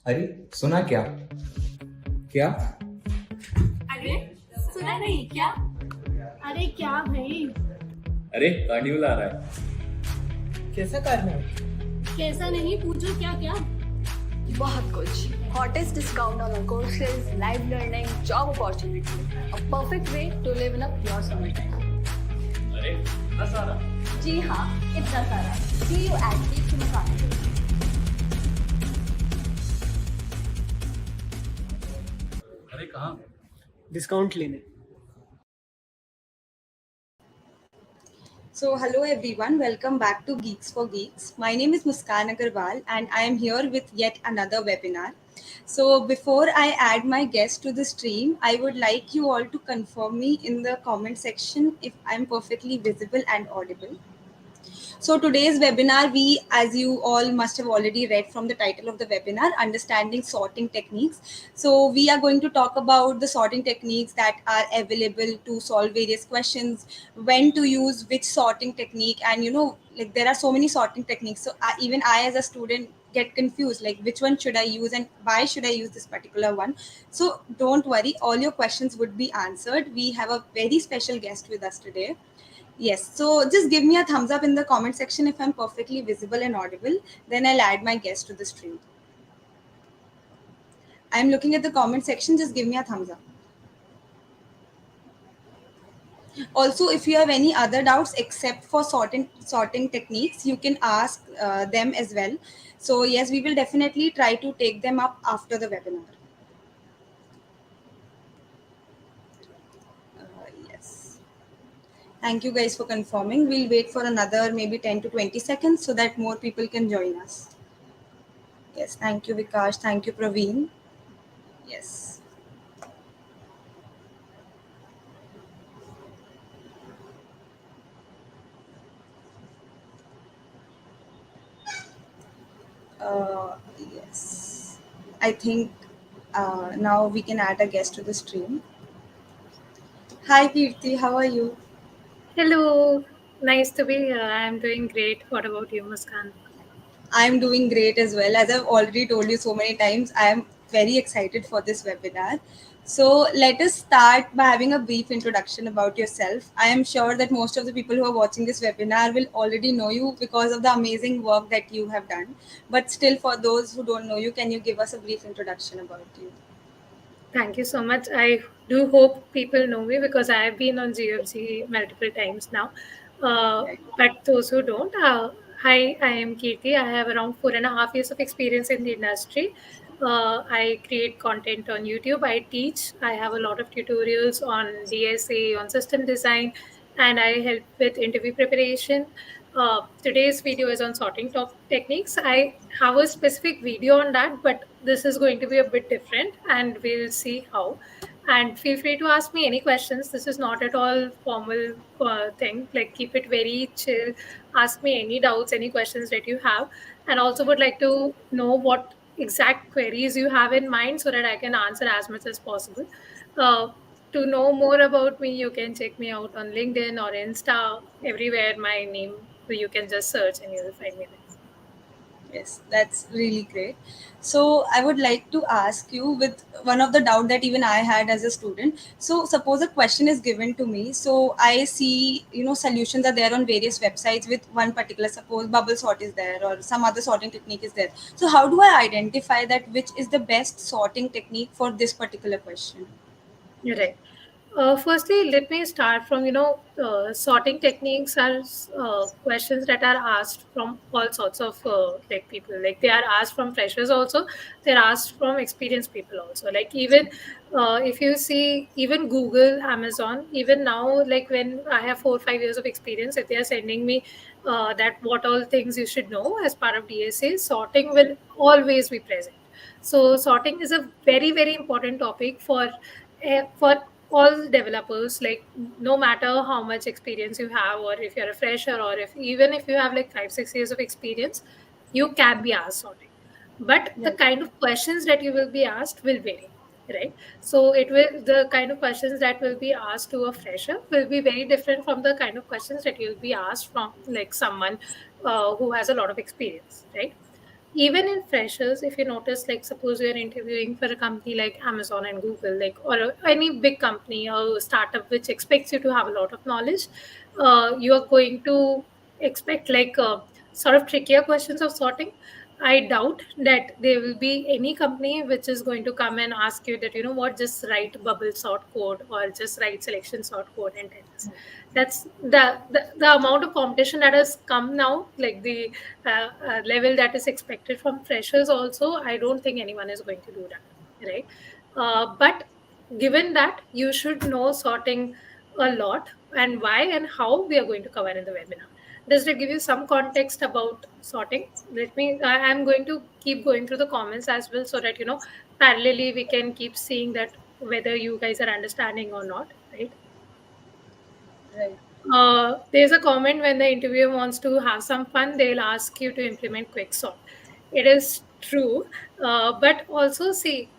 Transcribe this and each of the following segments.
अरे सुना क्या? क्या? अरे सुना नहीं क्या? अरे क्या भाई? अरे कार्निवल आ रहा है। कैसा कार्निवल? कैसा नहीं, पूछो क्या क्या? बहुत कुछ hottest discount on courses, live learning, job opportunity, a perfect way to live in a pure summer time. अरे इतना सारा? जी हाँ, इतना सारा. See you at Geeks in Carnival. अरे कहाँ? डिस्काउंट लेने. So, hello everyone, welcome back to Geeks for Geeks. My name is Muskan Agarwal and I am here with yet another webinar. So, before I add my guest to the stream, I would like you all to confirm me in the comment section if I'm perfectly visible and audible. So today's webinar, as you all must have already read from the title of the webinar, Understanding Sorting Techniques. So we are going to talk about the sorting techniques that are available to solve various questions, when to use which sorting technique, and like there are so many sorting techniques. So even I as a student get confused, like which one should I use and why should I use this particular one. So don't worry, all your questions would be answered. We have a very special guest with us today. Yes, so just give me a thumbs up in the comment section if I'm perfectly visible and audible. Then I'll add my guest to the stream. I'm looking at the comment section, just give me a thumbs up. Also, if you have any other doubts except for sorting techniques, you can ask them as well. So yes, we will definitely try to take them up after the webinar. Yes. Thank you guys for confirming. We'll wait for another maybe 10 to 20 seconds so that more people can join us. Yes, thank you, Vikash. Thank you, Praveen. Yes. Yes. I think now we can add a guest to the stream. Hi, Keerti. How are you? Hello, nice to be here. I'm doing great. What about you, Muskan? I'm doing great as well. As I've already told you so many times, I am very excited for this webinar. So let us start by having a brief introduction about yourself. I am sure that most of the people who are watching this webinar will already know you because of the amazing work that you have done. But still, for those who don't know you, can you give us a brief introduction about you? Thank you so much. I do hope people know me because I have been on GFG multiple times now. Right. But those who don't, hi, I am Keerti. I have around 4.5 years of experience in the industry. I create content on YouTube. I teach. I have a lot of tutorials on DSA, on system design, and I help with interview preparation. Today's video is on sorting top techniques. I have a specific video on that, but this is going to be a bit different, and we'll see how. And feel free to ask me any questions. This is not at all formal thing. Like keep it very chill. Ask me any doubts, any questions that you have, and also would like to know what exact queries you have in mind so that I can answer as much as possible. Uh, to know more about me, you can check me out on LinkedIn or Insta. Everywhere, my name, you can just search and you will find me there. Yes, that's really great. So I would like to ask you with one of the doubt that even I had as a student. So suppose a question is given to me. So I see, solutions are there on various websites with one particular, suppose bubble sort is there or some other sorting technique is there. So how do I identify that which is the best sorting technique for this particular question? You're right. Firstly, let me start from sorting techniques are questions that are asked from all sorts of like people. Like they are asked from freshers also. They're asked from experienced people also. Like even if you see even Google, Amazon, even now, like when I have 4 or 5 years of experience, if they are sending me that what all things you should know as part of DSA, sorting will always be present. So sorting is a very very important topic for all developers, like no matter how much experience you have or if you're a fresher or if even if you have like 5 6 years of experience, you can be asked sorting, but the Right. kind of questions that you will be asked will vary, right? So it will, the kind of questions that will be asked to a fresher will be very different from the kind of questions that you'll be asked from like someone who has a lot of experience, right? even in freshers, if you notice, like suppose you're interviewing for a company like Amazon and Google, like, or any big company or startup which expects you to have a lot of knowledge, you are going to expect like sort of trickier questions of sorting. I doubt that there will be any company which is going to come and ask you that, you know what, just write bubble sort code or just write selection sort code and tell us. That's the amount of competition that has come now, like the level that is expected from freshers also. I don't think anyone is going to do that, right? But given that, you should know sorting a lot, and why and how we are going to cover in the webinar. Does that give you some context about sorting? I'm going to keep going through the comments as well, so that, parallelly we can keep seeing that whether you guys are understanding or not, right? Right. There's a comment: when the interviewer wants to have some fun, they'll ask you to implement quicksort. It is true, but also see,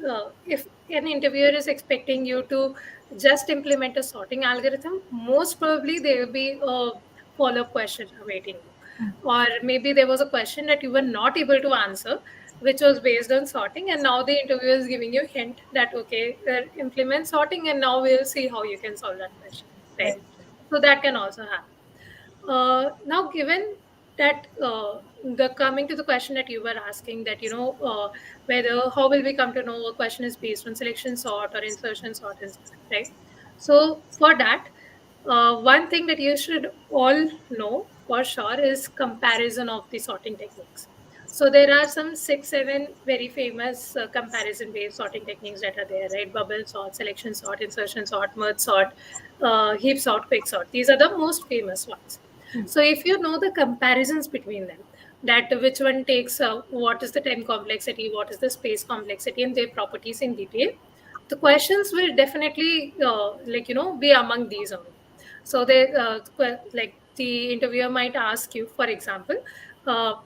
if an interviewer is expecting you to just implement a sorting algorithm, most probably there will be a follow-up question awaiting you, or maybe there was a question that you were not able to answer, which was based on sorting, and now the interviewer is giving you a hint that okay, implement sorting, and now we'll see how you can solve that question, right? Right. So that can also happen. Now, given that, the coming to the question that you were asking, that, whether how will we come to know a question is based on selection sort or insertion sort and stuff, right? So for that, one thing that you should all know for sure is comparison of the sorting techniques. So there are some 6, 7 very famous comparison-based sorting techniques that are there, right? Bubble sort, selection sort, insertion sort, merge sort, heap sort, quick sort. These are the most famous ones. So if you know the comparisons between them, that which one takes what is the time complexity, what is the space complexity, and their properties in detail, the questions will definitely be among these only. So they like the interviewer might ask you, for example, uh,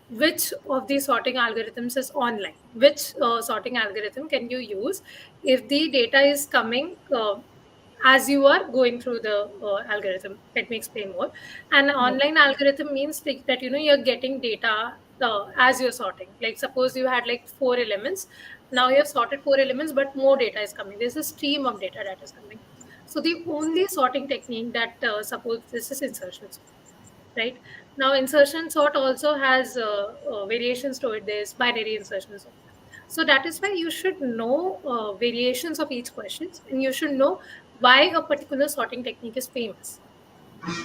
which of these sorting algorithms is online, which sorting algorithm can you use if the data is coming as you are going through the algorithm. Let me explain more. An online algorithm means like that, you're getting data as you're sorting. Like suppose you had like 4 elements, now you have sorted 4 elements, but more data is coming. There's a stream of data that is coming. So the only sorting technique that suppose this is insertion sort, right? Now insertion sort also has variations to it. There's binary insertion sort. So that is why you should know variations of each questions, and you should know why a particular sorting technique is famous,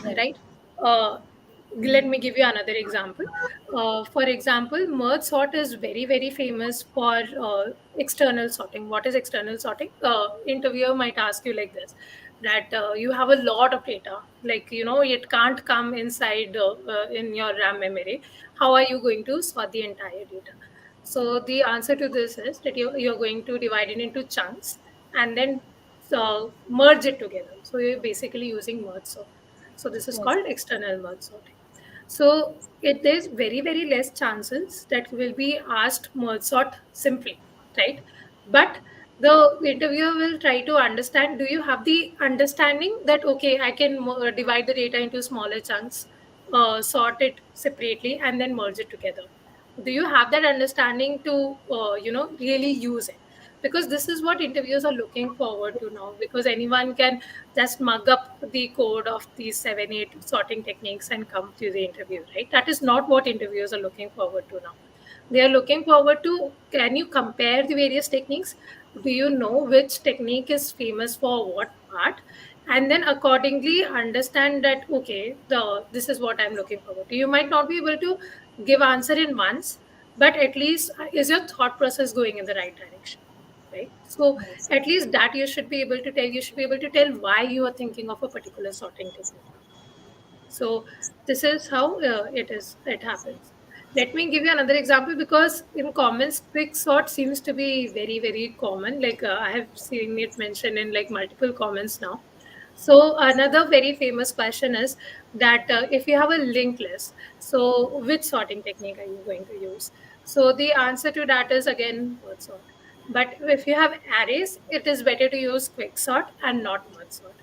right? Uh, Let me give you another example. For example, merge sort is very, very famous for external sorting. What is external sorting? Interviewer might ask you like this, that you have a lot of data, like, it can't come inside in your RAM memory. How are you going to sort the entire data? So the answer to this is that you're going to divide it into chunks and then merge it together. So you're basically using merge sort. So this is Yes. called external merge sorting. So there's very, very less chances that you will be asked merge sort simply, right? But the interviewer will try to understand, do you have the understanding that, okay, I can divide the data into smaller chunks, sort it separately, and then merge it together? Do you have that understanding to, really use it? Because this is what interviewers are looking forward to now, because anyone can just mug up the code of these 7, 8 sorting techniques and come to the interview, right? That is not what interviewers are looking forward to now. They are looking forward to, can you compare the various techniques? Do you know which technique is famous for what part? And then accordingly understand that, okay, this is what I'm looking forward to. You might not be able to give answer in once, but at least is your thought process going in the right direction, right? So at least that you should be able to tell. You should be able to tell why you are thinking of a particular sorting technique. So this is how it happens. Let me give you another example, because in comments, quick sort seems to be very, very common. Like I have seen it mentioned in like multiple comments now. So another very famous question is that if you have a linked list, so which sorting technique are you going to use? So the answer to that is again merge sort. But if you have arrays, it is better to use quick sort and not merge sort.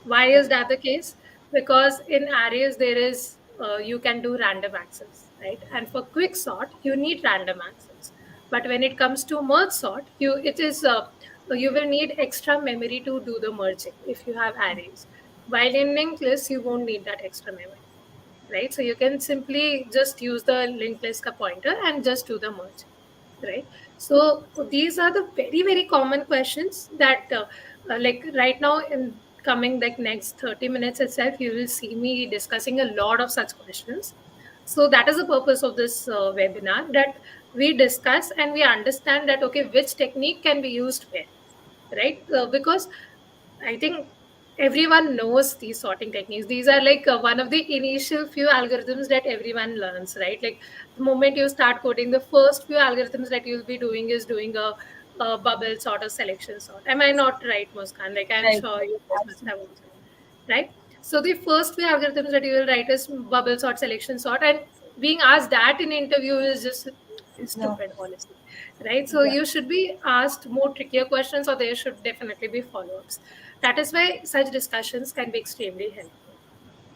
Why is that the case? Because in arrays there is you can do random access, right? And for quick sort, you need random access. But when it comes to merge sort, you will need extra memory to do the merging if you have arrays. While in linked list, you won't need that extra memory, right? So you can simply just use the linked list ka pointer and just do the merge, right? So these are the very very common questions that like right now in coming like next 30 minutes itself, you will see me discussing a lot of such questions. So that is the purpose of this webinar, that we discuss and we understand that okay, which technique can be used where, right? Because I think everyone knows these sorting techniques. These are like one of the initial few algorithms that everyone learns, right? Like the moment you start coding, the first few algorithms that you'll be doing is doing a bubble sort or selection sort. Am I not right, Muskan? Like I'm Right, sure right, you guys must have absolutely. also, right? So the first few algorithms that you will write is bubble sort, selection sort, and being asked that in interview is just Yeah, stupid, honestly, right? So yeah. you should be asked more trickier questions, or there should definitely be follow-ups. That is why such discussions can be extremely helpful.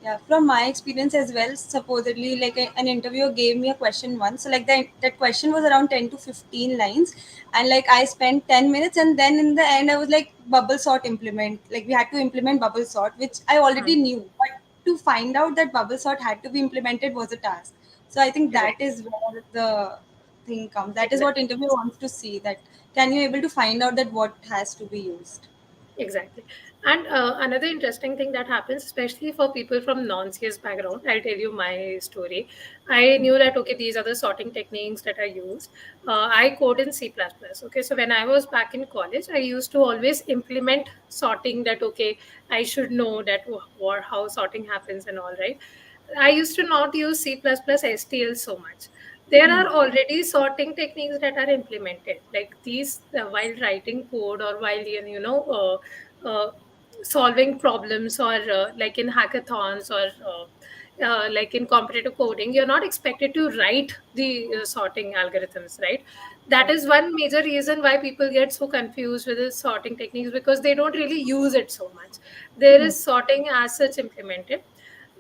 Yeah, from my experience as well, supposedly like an interviewer gave me a question once. So like that question was around 10 to 15 lines, and like I spent 10 minutes, and then in the end I was like bubble sort implement. Like we had to implement bubble sort, which I already Hmm. knew, but to find out that bubble sort had to be implemented was a task. So I think that Exactly. is where the thing comes. That is what Exactly. interviewer wants to see. That can you able to find out that what has to be used. Exactly. And another interesting thing that happens, especially for people from non-CS background, I'll tell you my story. I knew that, okay, these are the sorting techniques that are used. I code in C++. Okay, so when I was back in college, I used to always implement sorting that, okay, I should know that or how sorting happens and all, right? I used to not use C++ STL so much. There are already sorting techniques that are implemented, like these while writing code or while solving problems, or like in hackathons, or like in competitive coding, you're not expected to write the sorting algorithms, right? That is one major reason why people get so confused with the sorting techniques, because they don't really use it so much. There is sorting as such implemented.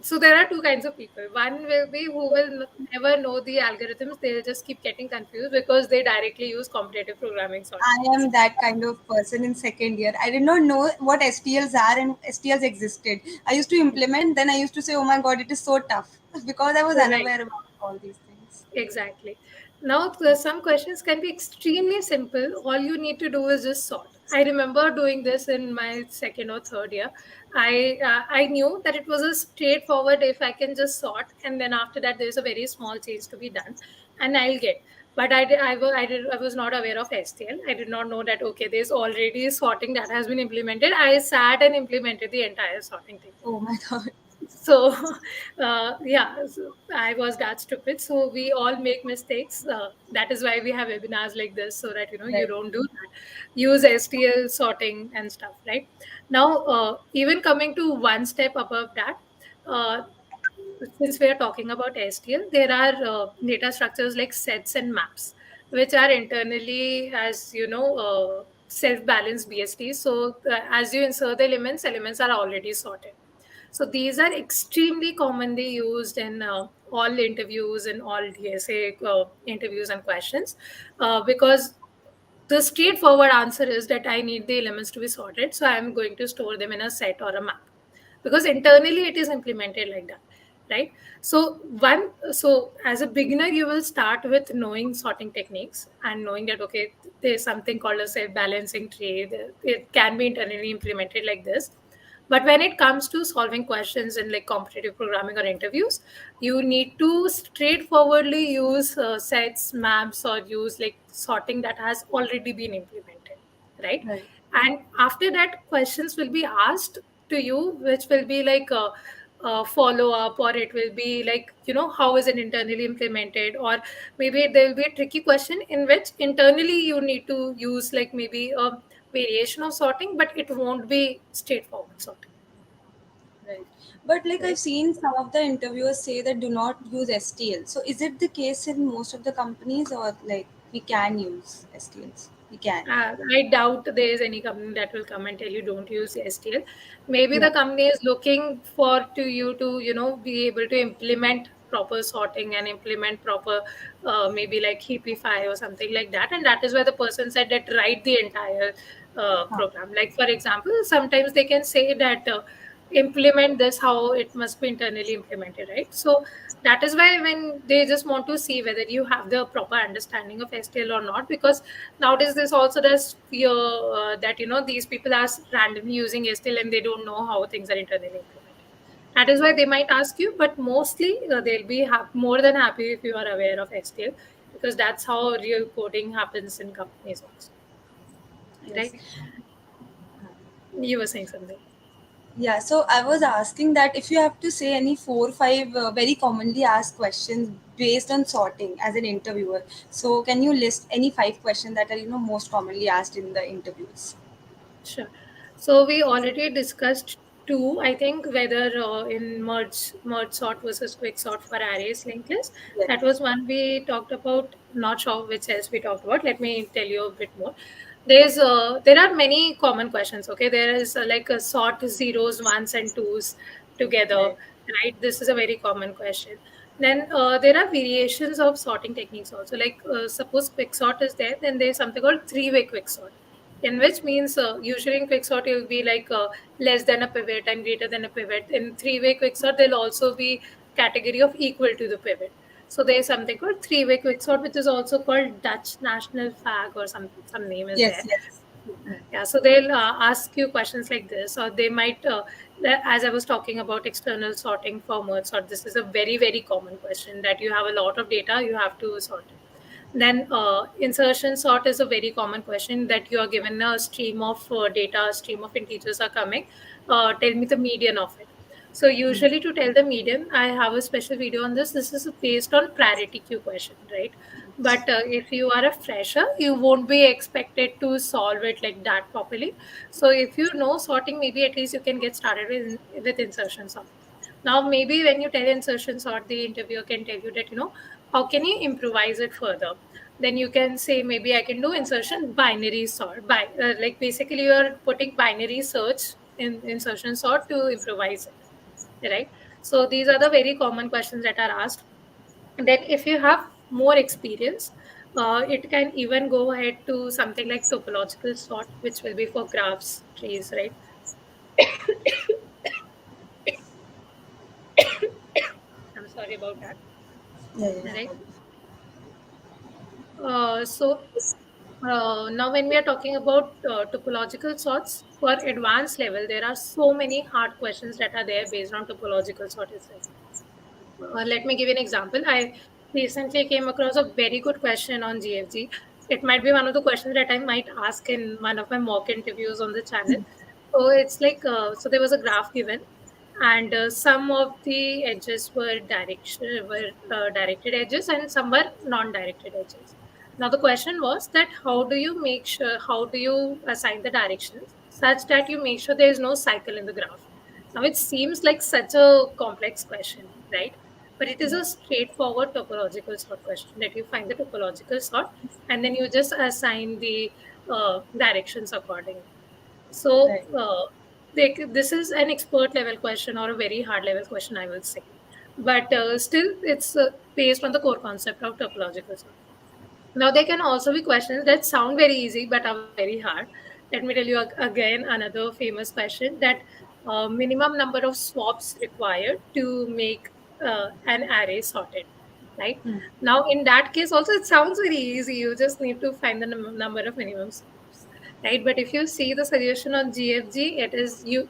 So there are two kinds of people. One will be who will never know the algorithms. They'll just keep getting confused because they directly use competitive programming I shortcuts. am that kind of person in second year. I did not know what STLs are and STLs existed. I used to implement, then I used to say, oh my god, it is so tough because I was Right. unaware about all these things. Exactly. Now, some questions can be extremely simple. All you need to do is just sort. I remember doing this in my second or third year. I knew that it was a straightforward, if I can just sort, and then after that there's a very small change to be done, and I'll get. But I was not aware of STL. I did not know that okay, there's already sorting that has been implemented. I sat and implemented the entire sorting technique. Oh my god. So yeah, so I was that stupid. So we all make mistakes. That is why we have webinars like this, so that you Right. don't do that. Use STL sorting and stuff, right? Now even coming to one step above that, uh, since we are talking about STL, there are data structures like sets and maps, which are internally, as self-balanced BSTs. So as you insert the elements are already sorted. So these are extremely commonly used in all interviews and all DSA interviews and questions, because the straightforward answer is that I need the elements to be sorted, so I'm going to store them in a set or a map, because internally it is implemented like that, right? So as a beginner, you will start with knowing sorting techniques and knowing that okay, there's something called a self balancing tree. It can be internally implemented like this. But when it comes to solving questions in like competitive programming or interviews, you need to straightforwardly use sets, maps, or use like sorting that has already been implemented, right? Right. And after that, questions will be asked to you, which will be like a follow up, or it will be like how is it internally implemented, or maybe there will be a tricky question in which internally you need to use like maybe a variation of sorting, but it won't be straightforward sorting, Right. But like I've right? seen some of the interviewers say that do not use STL. So is it the case in most of the companies or like we can use STLs? We can. I doubt there is any company that will come and tell you don't use STL. Maybe Yeah. the company is looking for to you to be able to implement proper sorting and implement proper maybe like Heapify or something like that, and that is why the person said that write the entire Huh. program. Like for example, sometimes they can say that implement this how it must be internally implemented, right? So that is why when they just want to see whether you have the proper understanding of STL or not, because nowadays this also does fear that these people are randomly using STL and they don't know how things are internally implemented. That is why they might ask you, but mostly they'll be more than happy if you are aware of STL, because that's how real coding happens in companies also, Yes. right? You were saying something. Yeah, so I was asking that if you have to say any 4 or 5 very commonly asked questions based on sorting as an interviewer, so can you list any 5 questions that are most commonly asked in the interviews? Sure. So we already discussed two, I think, whether in merge sort versus quick sort for arrays linked list. Yes. That was one we talked about. Not sure which else we talked about. Let me tell you a bit more. There are many common questions. Okay, there is like a sort zeros, ones, and twos together. Right. Right. This is a very common question. Then there are variations of sorting techniques also. Like suppose quick sort is there, then there is something called three-way quick sort, in which means usually in quicksort it will be like less than a pivot and greater than a pivot. In three-way quicksort there'll also be category of equal to the pivot. So there's something called three-way quicksort, which is also called Dutch national flag, or some name is Yes, there. yes. Yeah, so they'll ask you questions like this, or they might as I was talking about external sorting for merge sort, this is a very very common question that you have a lot of data, you have to sort it. Then insertion sort is a very common question that you are given a stream of data, a stream of integers are coming. Tell me the median of it. So usually to tell the median, I have a special video on this. This is based on priority queue question, right? But if you are a fresher, you won't be expected to solve it like that properly. So if you know sorting, maybe at least you can get started with insertion sort. Now, maybe when you tell insertion sort, the interviewer can tell you that, how can you improvise it further? Then you can say, maybe I can do insertion binary sort. Like basically, you're putting binary search in insertion sort to improvise it, right? So these are the very common questions that are asked. Then, if you have more experience, it can even go ahead to something like topological sort, which will be for graphs, trees, right? I'm sorry about that, Yeah, yeah, no right? problem. So now when we are talking about topological sorts for advanced level, there are so many hard questions that are there based on topological sort itself. Let me give you an example. I recently came across a very good question on GFG. It might be one of the questions that I might ask in one of my mock interviews on the channel. So it's like, so there was a graph given, and some of the edges were directed edges, and some were non-directed edges. Now the question was that how do you assign the directions such that you make sure there is no cycle in the graph. Now it seems like such a complex question, right? But it is a straightforward topological sort question that you find the topological sort and then you just assign the directions accordingly. So Right. this is an expert level question or a very hard level question, I will say. But still, it's based on the core concept of topological sort. Now, there can also be questions that sound very easy but are very hard. Let me tell you again another famous question that minimum number of swaps required to make an array sorted. Right now, in that case, also it sounds very easy. You just need to find the number of minimum swaps, right? But if you see the suggestion on GFG, it is you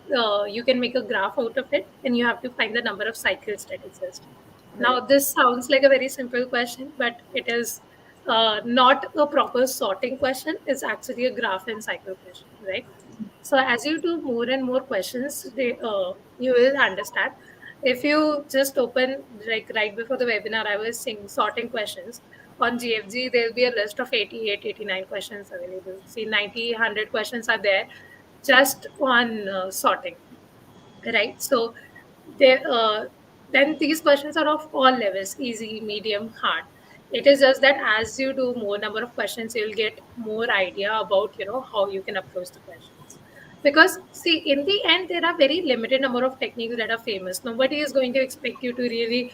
can make a graph out of it, and you have to find the number of cycles that exist. Right. Now, this sounds like a very simple question, but it is not a proper sorting question. It's actually a graph and cycle question, right? So as you do more and more questions, you will understand. If you just open, like right before the webinar, I was saying sorting questions on GFG, there'll be a list of 88, 89 questions available. See, 90, 100 questions are there just on sorting, right? So they, then these questions are of all levels, easy, medium, hard. It is just that as you do more number of questions, you'll get more idea about how you can approach the questions. Because see, in the end, there are very limited number of techniques that are famous. Nobody is going to expect you to really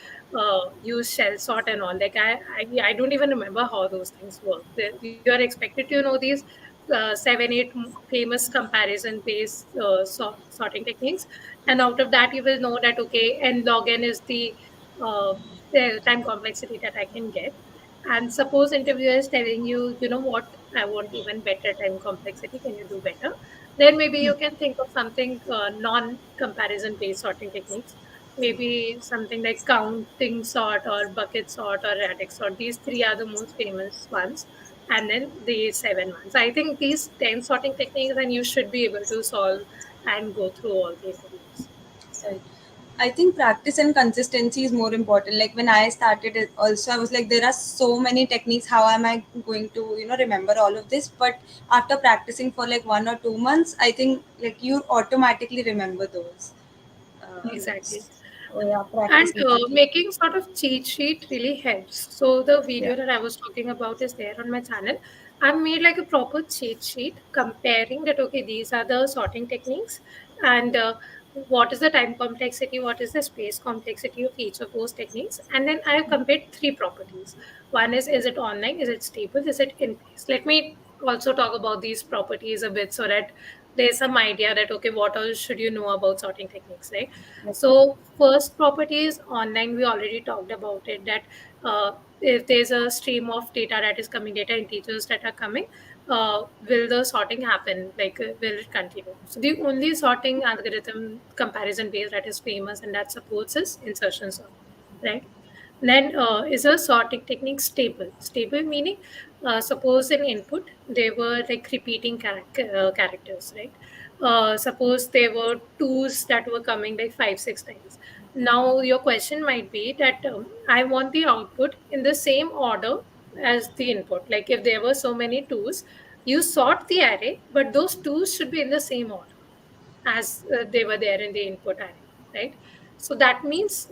use shell sort and all. Like I don't even remember how those things work. You are expected to know these seven, eight famous comparison based sorting techniques, and out of that, you will know that okay, n log n is the time complexity that I can get. And suppose interviewer is telling you, you know what, I want even better time complexity. Can you do better? Then maybe you can think of something non-comparison based sorting techniques. Maybe something like counting sort or bucket sort or radix sort. These three are the most famous ones. And then the seven ones. I think these 10 sorting techniques, and you should be able to solve and go through all the interviews. Right. I think practice and consistency is more important. Like when I started it also, I was like, there are so many techniques. How am I going to, remember all of this? But after practicing for like 1 or 2 months, I think like you automatically remember those. Exactly. So yeah, practice And makes it. making sort of cheat sheet really helps. So the Yeah. video that I was talking about is there on my channel. I've made like a proper cheat sheet comparing that. Okay, these are the sorting techniques, and what is the time complexity, what is the space complexity of each of those techniques, and then I have compared three properties. One is it online, is it stable, is it in place. Let me also talk about these properties a bit so that there's some idea that okay, what else should you know about sorting techniques, right? So first property is online. We already talked about it, that if there's a stream of data that is coming, data integers that are coming, will the sorting happen? Like, will it continue? So the only sorting algorithm comparison base that is famous and that supports is insertion sort, right? Then is a sorting technique stable? Stable meaning, suppose in input they were like repeating characters, right? Suppose there were twos that were coming like five, six times. Now your question might be that I want the output in the same order as the input. Like if there were so many twos, you sort the array, but those twos should be in the same order as they were there in the input array, right? So that means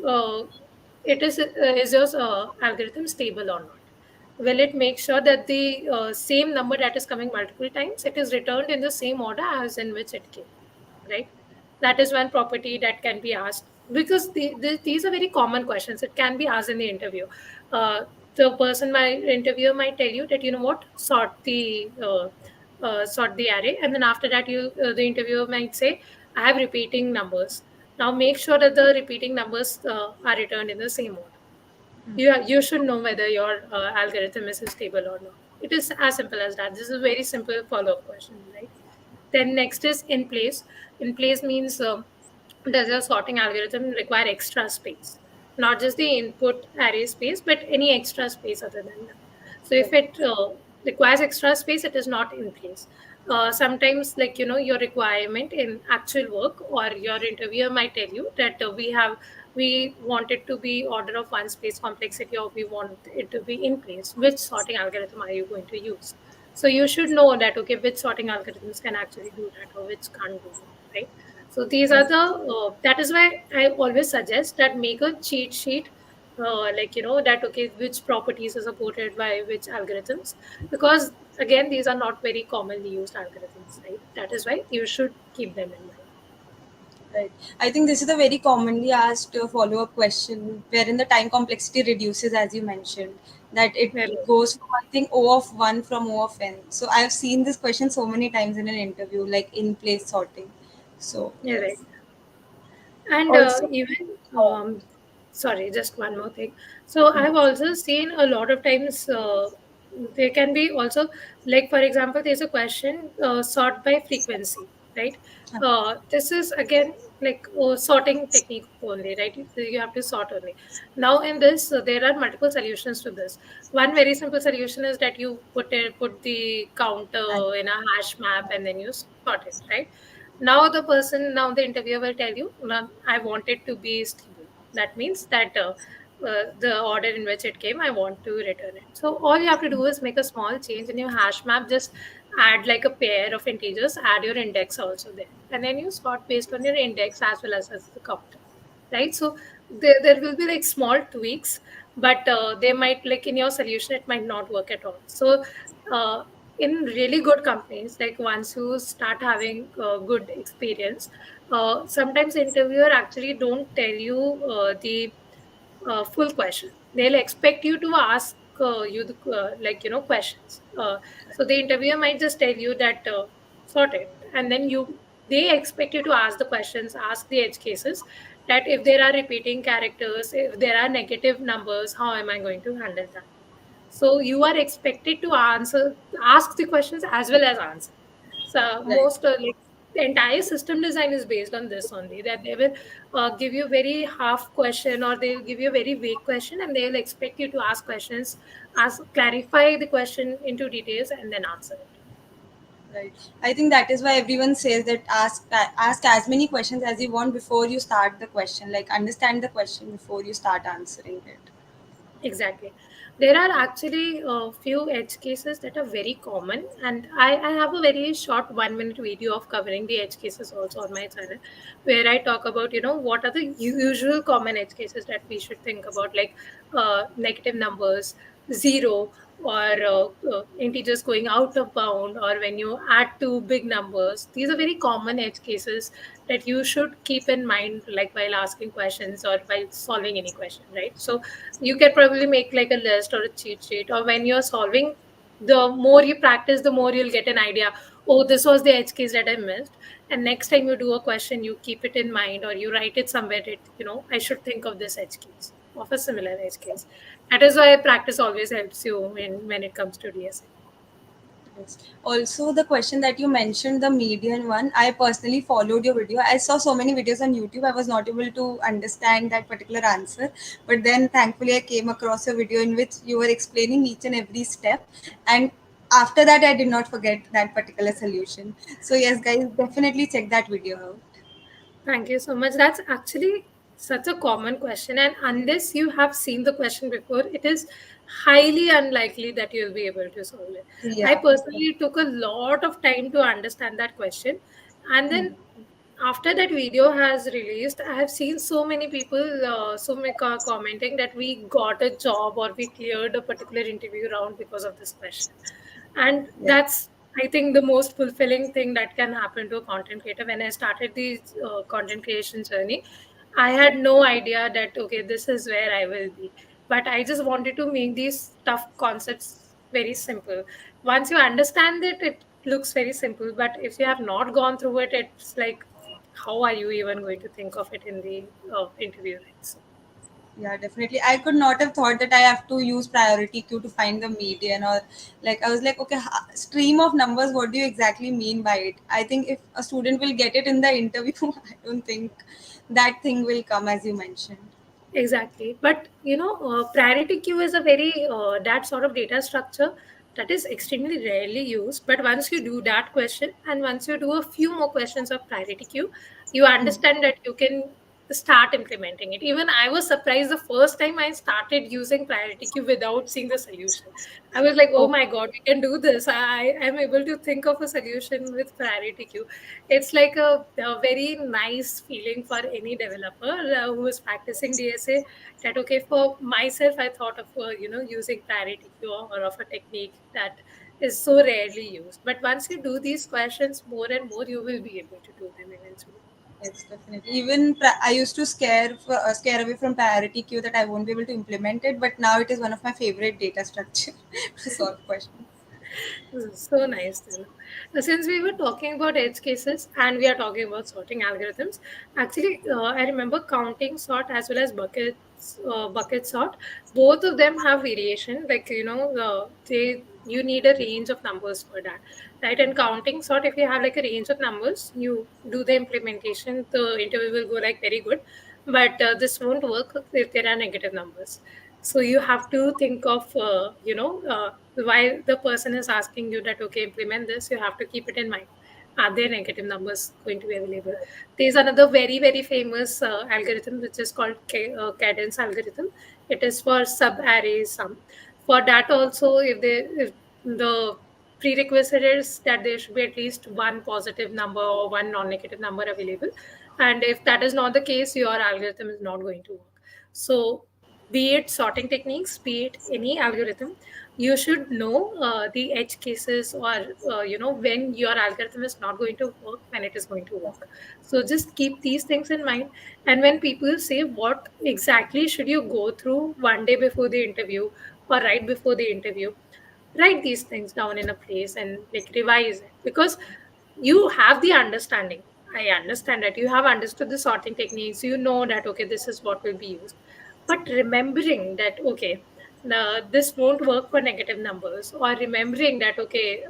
it is your algorithm stable or not? Will it make sure that the same number that is coming multiple times, it is returned in the same order as in which it came, right? That is one property that can be asked, because these are very common questions. It can be asked in the interview. The person, my interviewer, might tell you that, you know what, sort the array, and then after that, the interviewer might say, I have repeating numbers. Now make sure that the repeating numbers are returned in the same order. You should know whether your algorithm is stable or not. It is as simple as that. This is a very simple follow-up question, right? Then next is in place. In place means, does your sorting algorithm require extra space? Not just the input array space, but any extra space other than that. So if it requires extra space, it is not in place. Sometimes, like your requirement in actual work, or your interviewer might tell you that we want it to be order of one space complexity, or we want it to be in place. Which sorting algorithm are you going to use? So you should know that okay, which sorting algorithms can actually do that or which can't do that, right? So these are the that is why I always suggest that make a cheat sheet, like that okay, which properties are supported by which algorithms, because again these are not very commonly used algorithms, right? That is why you should keep them in mind. Right. I think this is a very commonly asked follow-up question wherein the time complexity reduces, as you mentioned, that it Very goes from, I think, O of 1 from O of n. So I've seen this question so many times in an interview, like in place sorting. So, yeah, right. yes. And Also, even sorry, just one more thing. So I've also seen a lot of times there can be also, like for example, there's a question, sort by frequency, right? This is again like sorting technique only, right? You have to sort only. Now in this, there are multiple solutions to this. One very simple solution is that you put the counter in a hash map and then you sort it, right? Now the interviewer will tell you, "No, I want it to be stable. That means that the order in which it came, I want to return it. So all you have to do is make a small change in your hash map. Just add like a pair of integers, add your index also there, and then you sort based on your index as well as the counter, right? So there will be like small tweaks, but they might, like, in your solution it might not work at all. So uh, in really good companies, like once you start having good experience, sometimes interviewer actually don't tell you the full question. They'll expect you to ask you the like, questions. So the interviewer might just tell you that sort it, and then they expect you to ask the questions, ask the edge cases, that if there are repeating characters, if there are negative numbers, how am I going to handle that? So you are expected to ask the questions as well as answer. So Right. most like the entire system design is based on this only, that they will give you very half question, or they'll give you a very vague question, and they'll expect you to ask questions, ask clarify the question into details, and then answer it. Right. I think that is why everyone says that ask as many questions as you want before you start the question. Like understand the question before you start answering it. Exactly. There are actually a few edge cases that are very common, and I have a very short 1 minute video of covering the edge cases also on my channel, where I talk about, what are the usual common edge cases that we should think about, like negative numbers, zero, or integers going out of bound, or when you add two big numbers. These are very common edge cases that you should keep in mind, like while asking questions or while solving any question, right? So you can probably make like a list or a cheat sheet, or when you're solving, the more you practice, the more you'll get an idea. Oh, this was the edge case that I missed, and next time you do a question, you keep it in mind, or you write it somewhere that, I should think of this edge case, of a similar edge case. That is why practice always helps you when it comes to DSA. Yes. Also, the question that you mentioned, the median one, I personally followed your video. I saw so many videos on YouTube. I was not able to understand that particular answer. But then, thankfully, I came across a video in which you were explaining each and every step. And after that, I did not forget that particular solution. So, yes, guys, definitely check that video out. Thank you so much. That's actually such a common question. And unless you have seen the question before, it is highly unlikely that you'll be able to solve it. I Yeah. personally took a lot of time to understand that question. And then after that video has released, I have seen so many people, commenting that we got a job or we cleared a particular interview round because of this question. And Yeah. that's, I think, the most fulfilling thing that can happen to a content creator. When I started the content creation journey, I had no idea that, okay, this is where I will be. But I just wanted to make these tough concepts very simple. Once you understand it, it looks very simple. But if you have not gone through it, it's like, how are you even going to think of it in the interview, right? So, Yeah, definitely. I could not have thought that I have to use priority queue to find the median, or like I was like, okay, stream of numbers. What do you exactly mean by it? I think if a student will get it in the interview, I don't think that thing will come as you mentioned. exactly. But priority queue is a very that sort of data structure that is extremely rarely used. But once you do that question, and once you do a few more questions of priority queue, you Hmm. understand that you can start implementing it. Even I was surprised the first time I started using priority queue without seeing the solution. I was like, oh Oh, my god, we can do this. I am able to think of a solution with priority queue. It's like a very nice feeling for any developer who is practicing DSA, that, okay, for myself, I thought of using priority queue, or of a technique that is so rarely used. But once you do these questions more and more, you will be able to do them eventually. yes, definitely. Even I used to scare away from priority queue that I won't be able to implement it, but now it is one of my favorite data structure to solve questions. So nice to know. Since we were talking about edge cases and we are talking about sorting algorithms, actually, I remember counting sort as well as bucket sort. Both of them have variation. Like, they you need a range of numbers for that, right? And counting sort, if you have like a range of numbers, you do the implementation, the interview will go like very good. But this won't work if there are negative numbers. So you have to think of while the person is asking you that, okay, implement this, you have to keep it in mind, are there negative numbers going to be available? There's another very very famous algorithm which is called cadence algorithm. It is for sub array sum. For that also, if the prerequisite is that there should be at least one positive number or one non-negative number available, and if that is not the case, your algorithm is not going to work. So be it sorting techniques, be it any algorithm, you should know the edge cases, or when your algorithm is not going to work, when it is going to work. So just keep these things in mind. And when people say what exactly should you go through one day before the interview or right before the interview, write these things down in a place and like revise it, because you have the understanding. I understand that you have understood the sorting techniques, you know that okay, this is what will be used. But remembering that okay, this won't work for negative numbers, or remembering that okay,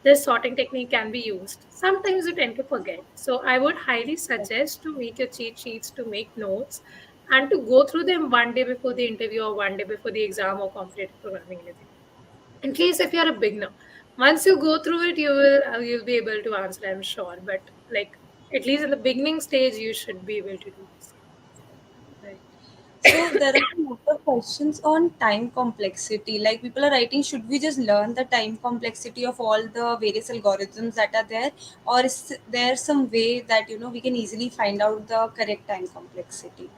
this sorting technique can be used, sometimes you tend to forget. So I would highly suggest to make your cheat sheets, to make notes, and to go through them one day before the interview or one day before the exam or competitive programming, anything. In case if you're a beginner, once you go through it, you'll be able to answer, I'm sure. But like, at least in the beginning stage, you should be able to do this. Right. So there are a lot of questions on time complexity. Like people are writing, should we just learn the time complexity of all the various algorithms that are there, or is there some way that we can easily find out the correct time complexity?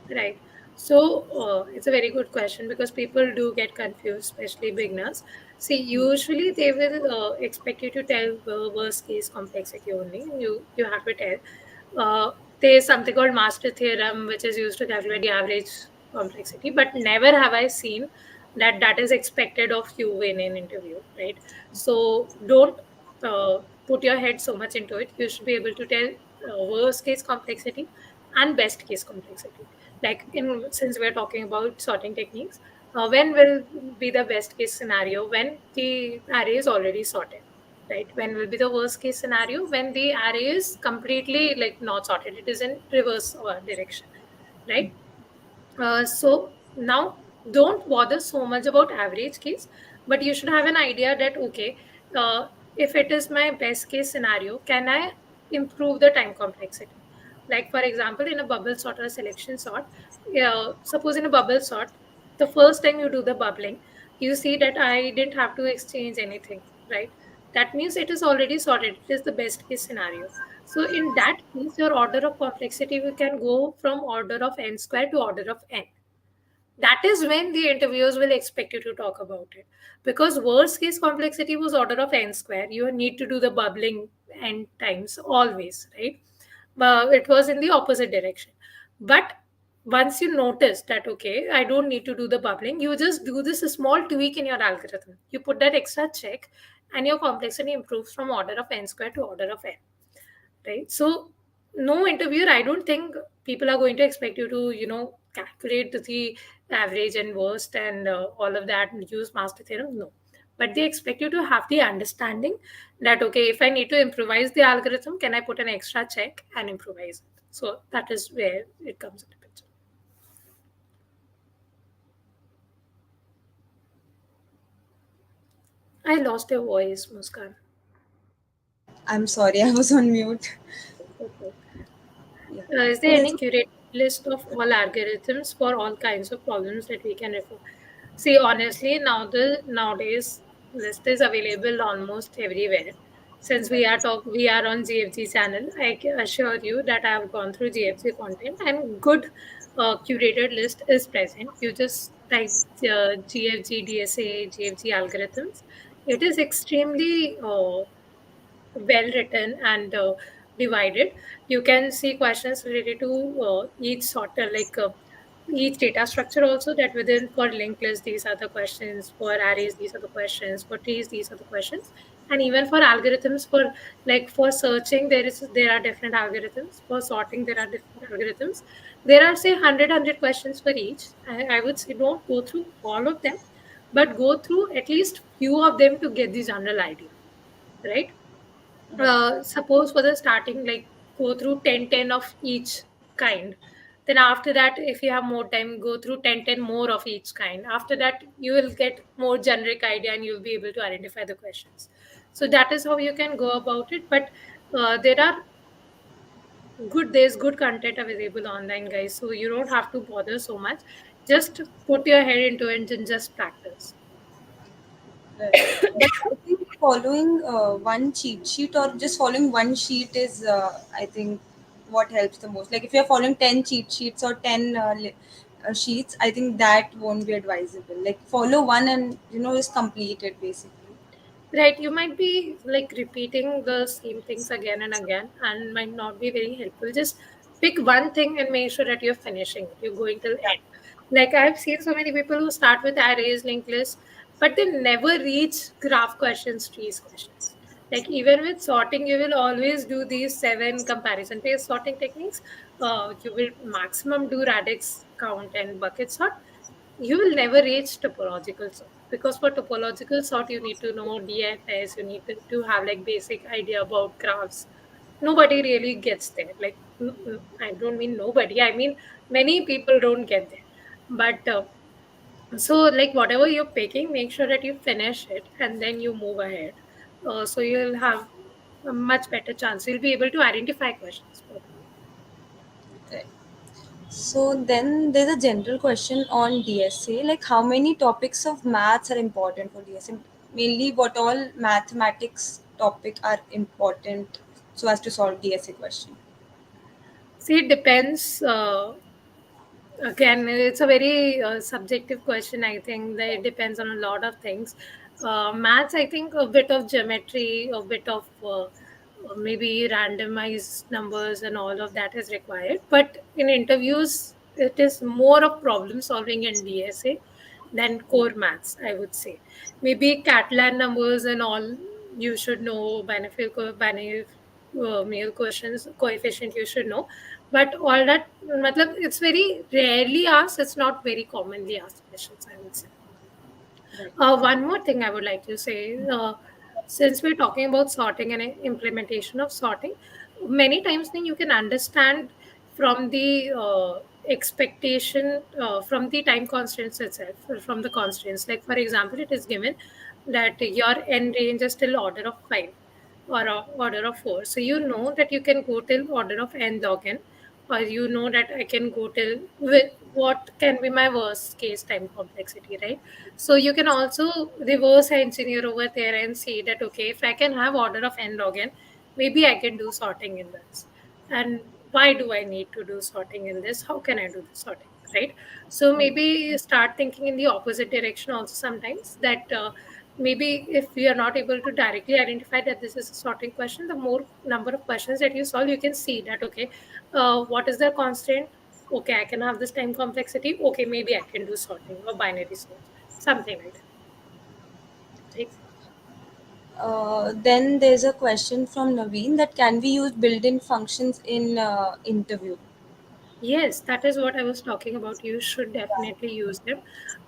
Right. So it's a very good question, because people do get confused, especially beginners. See, usually they will expect you to tell worst case complexity only. You have to tell. There's something called master theorem, which is used to calculate the average complexity. But never have I seen that that is expected of you in an interview, right? So don't put your head so much into it. You should be able to tell worst case complexity and best case complexity. Like in since we're talking about sorting techniques, when will be the best case scenario? When the array is already sorted, right? When will be the worst case scenario? When the array is completely like not sorted, it is in reverse direction, right? So now don't bother so much about average case, but you should have an idea that okay, if it is my best case scenario, can I improve the time complexity? Like for example, in a bubble sort or a selection sort, suppose in a bubble sort, the first time you do the bubbling, you see that I didn't have to exchange anything, right? That means it is already sorted. It is the best case scenario. So in that case, your order of complexity we can go from order of n square to order of n. That is when the interviewers will expect you to talk about it. Because worst case complexity was order of n square. You need to do the bubbling n times always, right? It was in the opposite direction. But once you notice that, okay, I don't need to do the bubbling, you just do this small tweak in your algorithm. You put that extra check, and your complexity improves from order of n square to order of n, right? So no interviewer, I don't think people are going to expect you to calculate the average and worst and all of that and use master theorem, no. But they expect you to have the understanding that okay, if I need to improvise the algorithm, can I put an extra check and improvise it? So that is where it comes into picture. I lost your voice, Muskan. I'm sorry, I was on mute. Okay. Yeah. Is there any curated list of all algorithms for all kinds of problems that we can refer? See, honestly, nowadays list is available almost everywhere. Since we are on GFG channel, I can assure you that I have gone through GFG content, and good curated list is present. You just type GFG DSA, GFG algorithms. It is extremely well written and divided. You can see questions related to each sort of each data structure also, that within for linked list these are the questions, for arrays these are the questions, for trees these are the questions, and even for algorithms, for like for searching there are different algorithms, for sorting there are different algorithms. There are say 100 questions for each. I would say don't go through all of them, but go through at least few of them to get the general idea, right? Suppose for the starting, like go through 10 of each kind. Then after that, if you have more time, go through 10 more of each kind. After that, you will get more generic idea and you'll be able to identify the questions. So that is how you can go about it. But there's good content available online, guys. So you don't have to bother so much. Just put your head into it and just practice. Right. But I think following one cheat sheet or just following one sheet is, I think, what helps the most. Like if you're following 10 cheat sheets or 10 sheets, I think that won't be advisable. Like follow one and just complete it basically. Right, you might be like repeating the same things again and again and might not be very helpful. Just pick one thing and make sure that you're finishing it. You're going till end. Like I've seen so many people who start with arrays, linked lists, but they never reach graph questions, trees questions. Like even with sorting, you will always do these 7 comparison-based sorting techniques. You will maximum do radix count and bucket sort. You will never reach topological sort because for topological sort you need to know DFS, you need to have like basic idea about graphs. Nobody really gets there. Like I don't mean nobody, I mean many people don't get there. But so like whatever you're picking, make sure that you finish it and then you move ahead. So you'll have a much better chance, you'll be able to identify questions properly. Right. So then there's a general question on DSA, like how many topics of maths are important for DSA? Mainly what all mathematics topic are important so as to solve DSA question. See, it depends. Again, it's a very subjective question. I think that it depends on a lot of things. Maths, I think a bit of geometry, a bit of maybe randomized numbers, and all of that is required. But in interviews, it is more of problem solving in DSA than core maths, I would say. Maybe Catalan numbers and all you should know, binomial questions, coefficient you should know. But all that, matlab, it's very rarely asked. It's not very commonly asked questions, I would say. Right. One more thing I would like to say, since we're talking about sorting and implementation of sorting, many times then you can understand from the expectation, from the time constraints itself, from the constraints. Like for example, it is given that your n range is still order of 5 or order of 4. So you know that you can go till order of n log n, or you know that I can go till with what can be my worst case time complexity, right? So you can also reverse engineer over there and see that okay, if I can have order of n log n, maybe I can do sorting in this. And why do I need to do sorting in this? How can I do the sorting? Right. So maybe start thinking in the opposite direction also sometimes that maybe if we are not able to directly identify that this is a sorting question, the more number of questions that you solve, you can see that okay, what is the constraint? Okay, I can have this time complexity. Okay, maybe I can do sorting or binary search, something like that. Right? Then there's a question from Naveen that can we use built-in functions in interview? Yes, that is what I was talking about. You should definitely use them,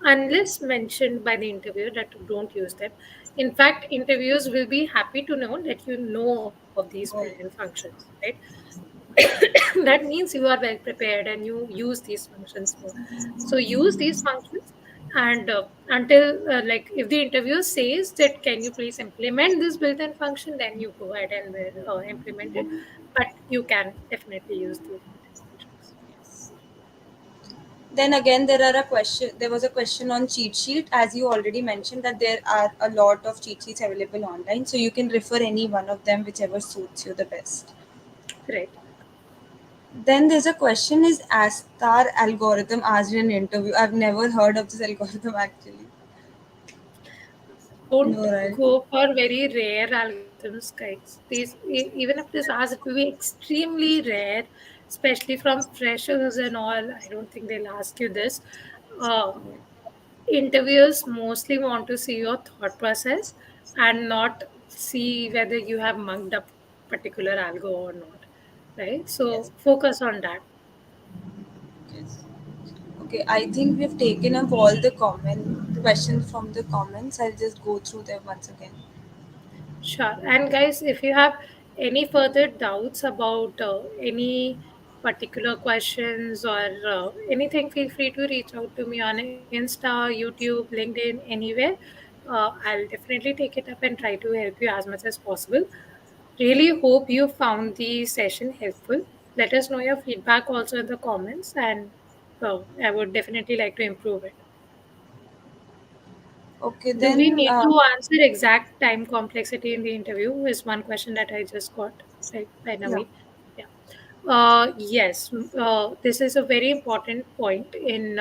unless mentioned by the interviewer that don't use them. In fact, interviewers will be happy to know that you know of these built-in Right. functions, right? That means you are well prepared and you use these functions more. So use these functions, and until like if the interviewer says that can you please implement this built-in function, then you go ahead and implement it. But you can definitely use these built-in functions. Then again, there was a question on cheat sheet, as you already mentioned that there are a lot of cheat sheets available online, so you can refer any one of them, whichever suits you the best. Right. Then there's a question: is Astar algorithm asked in an interview? I've never heard of this algorithm actually. Don't No, right? go for very rare algorithms, guys. These even if it is asked, it will be extremely rare, especially from freshers and all. I don't think they'll ask you this. Uh, Interviewers mostly want to see your thought process and not see whether you have mugged up particular algo or not. Right? Yes. So focus on that. Yes. Okay, I think we've taken up all the comment questions from the comments. I'll just go through them once again. Sure. And guys, if you have any further doubts about any particular questions or anything, feel free to reach out to me on Insta, YouTube, LinkedIn, anywhere. I'll definitely take it up and try to help you as much as possible. Really hope you found the session helpful. Let us know your feedback also in the comments, and I would definitely like to improve it. Okay, Do we then need to answer exact time complexity in the interview? Is one question that I just got right by yeah. Naveen. Yeah. Yes, this is a very important point in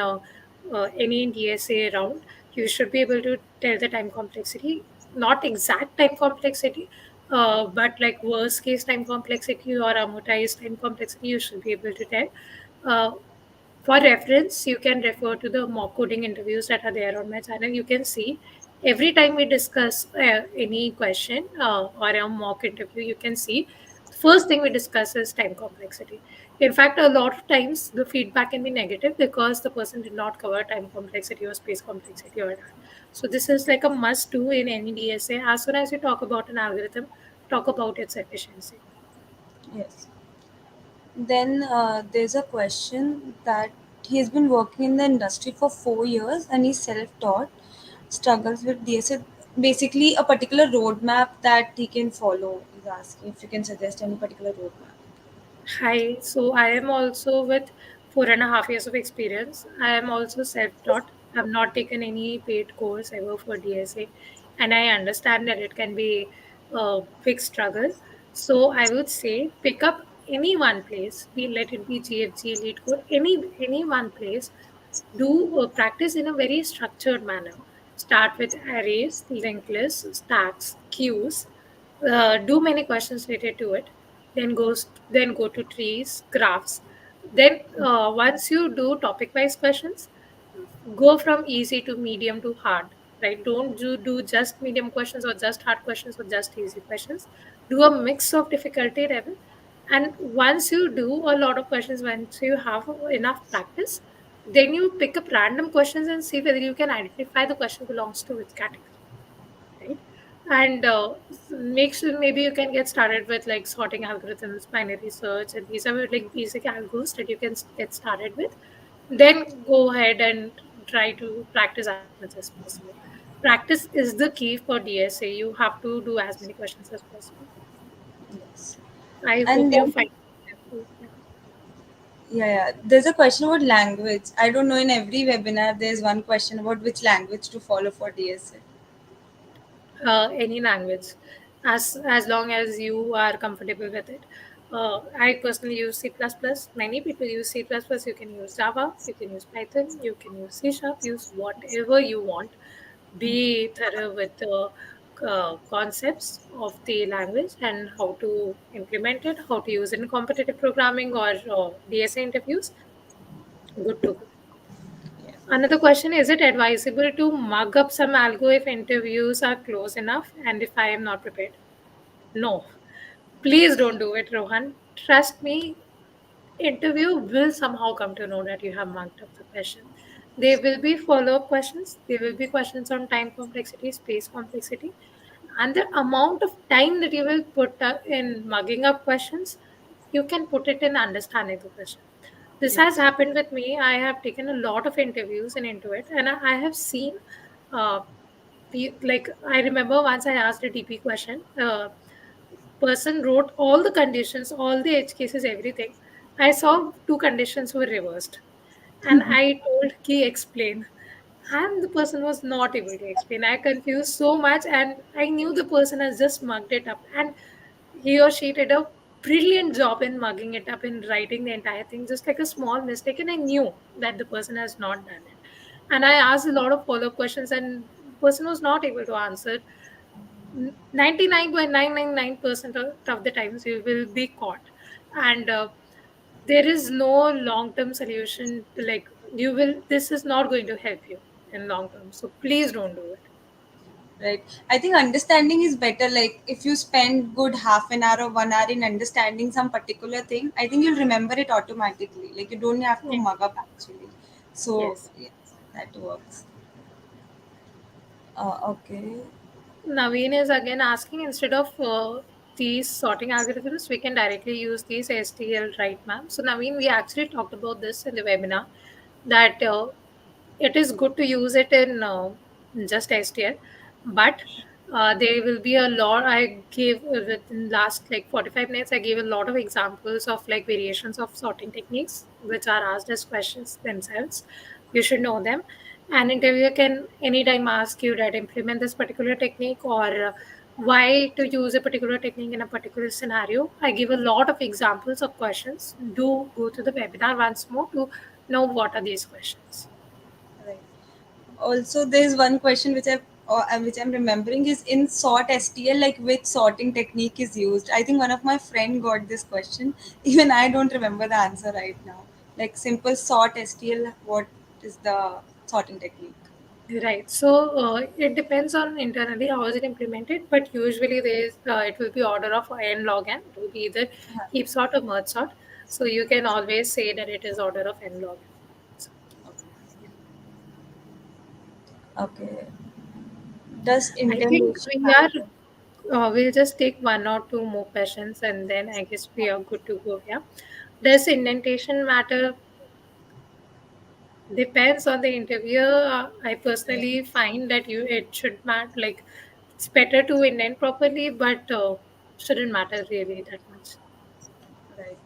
any DSA round. You should be able to tell the time complexity, not exact time complexity, but like worst case time complexity or amortized time complexity, you should be able to tell. Uh, for reference, you can refer to the mock coding interviews that are there on my channel. You can see every time we discuss any question or a mock interview, you can see the first thing we discuss is time complexity. In fact, a lot of times the feedback can be negative because the person did not cover time complexity or space complexity or that. So this is like a must do in any DSA. As soon as you talk about an algorithm, talk about its efficiency. Yes. Then there's a question that he's been working in the industry for 4 years and he's self-taught, struggles with DSA. Basically, a particular roadmap that he can follow. He's asking if you can suggest any particular roadmap. Hi, so I am also with 4.5 years of experience. I am also self-taught. I've not taken any paid course ever for DSA, and I understand that it can be a big struggle. So I would say pick up any one place, be let it be GFG, lead code, any one place. Do practice in a very structured manner. Start with arrays, linked lists, stacks, queues. Do many questions related to it. Then go to trees, graphs. Then once you do topic wise questions, go from easy to medium to hard. Right? Don't do just medium questions or just hard questions or just easy questions. Do a mix of difficulty level. And once you do a lot of questions, once you have enough practice, then you pick up random questions and see whether you can identify the question belongs to which category, right? And make sure maybe you can get started with like sorting algorithms, binary search, and these are like basic algos that you can get started with. Then go ahead and try to practice as much as possible. Practice is the key for DSA. You have to do as many questions as possible. Yes. I And hope you then, find it helpful. Yeah. yeah, there's a question about language. I don't know, in every webinar, there's one question about which language to follow for DSA. Any language, as long as you are comfortable with it. I personally use C++. Many people use C++. You can use Java, you can use Python, you can use C Sharp, use whatever you want. Be thorough with the concepts of the language and how to implement it, how to use it in competitive programming or DSA interviews. Good to go. Yeah. Another question, is it advisable to mug up some algo if interviews are close enough and if I am not prepared? No. Please don't do it, Rohan. Trust me, interview will somehow come to know that you have mugged up the question. There will be follow up questions, there will be questions on time complexity, space complexity, and the amount of time that you will put in mugging up questions, you can put it in understanding the question. This has Yes. happened with me. I have taken a lot of interviews and into it, and I have seen, uh, like I remember once I asked a DP question. Person wrote all the conditions, all the edge cases, everything. I saw two conditions were reversed, and I told Ki explain, and the person was not able to explain. I confused so much, and I knew the person has just mugged it up, and he or she did a brilliant job in mugging it up in writing the entire thing, just like a small mistake, and I knew that the person has not done it. And I asked a lot of follow-up questions, and the person was not able to answer. 99.999% of the times you will be caught, and there is no long-term solution to, like, you will this is not going to help you in long term, so please don't do it. Right. I think understanding is better. Like if you spend good half an hour or 1 hour in understanding some particular thing, I think you'll remember it automatically. Like you don't have to Yeah. mug up actually. So Yes. yes, that works. Okay. Naveen is again asking, instead of these sorting algorithms, we can directly use these STL, right, ma'am? So Naveen, we actually talked about this in the webinar, that it is good to use it in just STL, but there will be a lot. I gave within last like 45 minutes, I gave a lot of examples of like variations of sorting techniques which are asked as questions themselves. You should know them. An interviewer can anytime ask you that implement this particular technique, or why to use a particular technique in a particular scenario. I give a lot of examples of questions. Do go to the webinar once more to know what are these questions. Right. Also, there's one question which I'm remembering is in sort STL, like which sorting technique is used. I think one of my friend got this question. Even I don't remember the answer right now. Like simple sort STL, what is the sorting technique? Right. So it depends on internally how is it implemented, but usually there is it will be order of n log n. It will be either heap sort or merge sort. So you can always say that it is order of n log n. So, Okay. Does I think intonation we are. matter? We'll just take one or two more questions, and then I guess we are good to go. Yeah. Does indentation matter? Depends on the interviewer. I personally find that it should matter. Like it's better to indent properly, but shouldn't matter really that much. Right.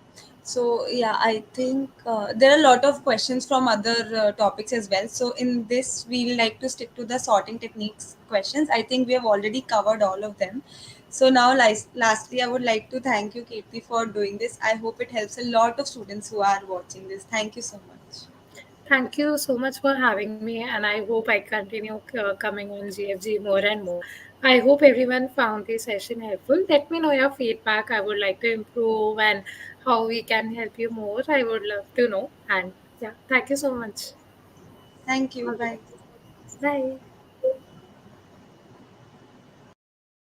So yeah, I think there are a lot of questions from other topics as well. So in this, we like to stick to the sorting techniques questions. I think we have already covered all of them. So now, lastly, I would like to thank you, Keerti, for doing this. I hope it helps a lot of students who are watching this. Thank you so much. Thank you so much for having me, and I hope I continue coming on GFG more and more. I hope everyone found this session helpful. Let me know your feedback. I would like to improve and how we can help you more. I would love to know. And yeah, thank you so much. Thank you. All the Bye. best. Bye.